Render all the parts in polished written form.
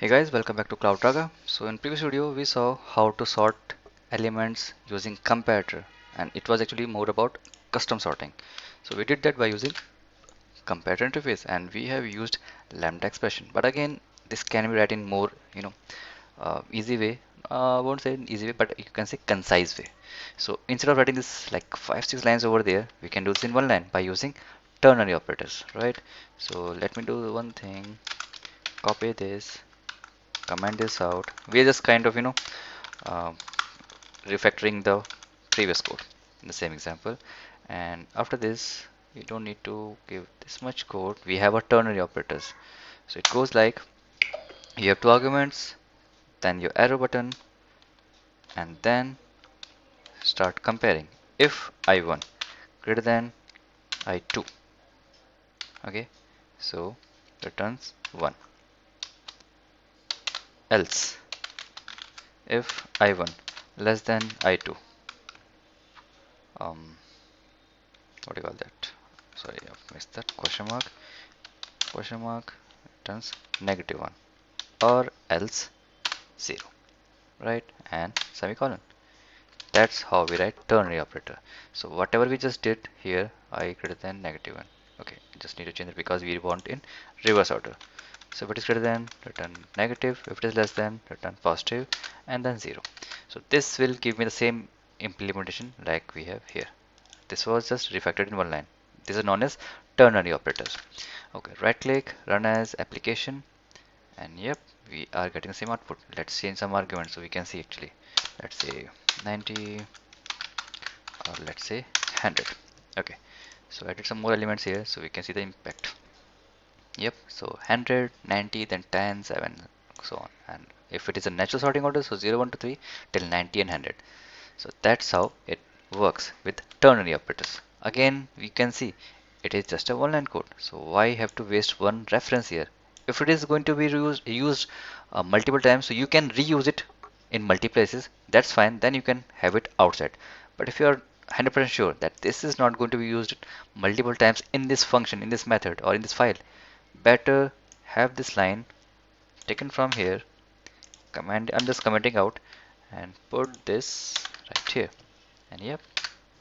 Hey guys, welcome back to CloudRaga. So in previous video we saw how to sort elements using comparator, and it was actually more about custom sorting. So we did that by using comparator interface, and we have used lambda expression. But again, this can be written in more easy way. I won't say easy way, but you can say concise way. So instead of writing this like 5-6 lines over there, we can do this in one line by using ternary operators, right? So let me do one thing, copy this, comment this out. We are just kind of uh, refactoring the previous code in the same example, and after this you don't need to give this much code. We have a ternary operators, so it goes like you have two arguments, then your arrow button, and then start comparing. If I1 greater than I2, okay, so returns 1. Else if I1 less than I2, um what do you call that, sorry, I've missed that, question mark returns -1, or else 0, right, and semicolon. That's how we write ternary operator. So whatever we just did here, I greater than -1, okay, just need to change it because we want in reverse order. So if it is greater than, return negative; if it is less than, return positive, and then 0. So this will give me the same implementation like we have here. This was just refactored in one line. This is known as ternary operators. Okay, right click, run as application, and yep, we are getting the same output. Let's change some arguments so we can see actually. Let's say 90, or let's say 100. Okay, so I added some more elements here so we can see the impact. Yep, so 100, 90, then 10, 7, so on. And if it is a natural sorting order, so 0, 1 to 3 till 90 and 100. So that's how it works with ternary operators. Again, we can see it is just a one line code. So why have to waste one reference here? If it is going to be used multiple times, so you can reuse it in multiple places, that's fine. Then you can have it outside. But if you are 100% sure that this is not going to be used multiple times in this function, in this method, or in this file, better have this line taken from here. I'm just commenting out and put this right here, and yep,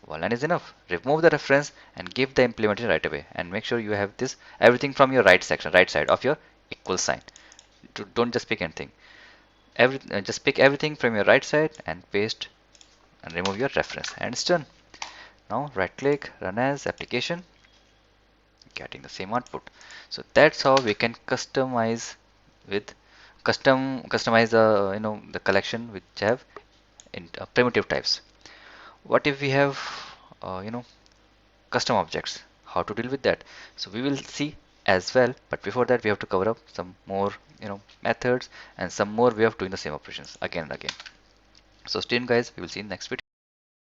one line is enough. Remove the reference and give the implementation right away, and make sure you have this everything from your right side of your equal sign. Don't just pick anything. Just pick everything from your right side and paste and remove your reference, and it's done. Now right click, run as application, getting the same output. So that's how we can with customize the the collection which have in primitive types. What if we have uh, you know custom objects? How to deal with that? So we will see as well, but before that we have to cover up some more methods and some more way of doing the same operations again and again. So stay tuned guys, we will see in the next video.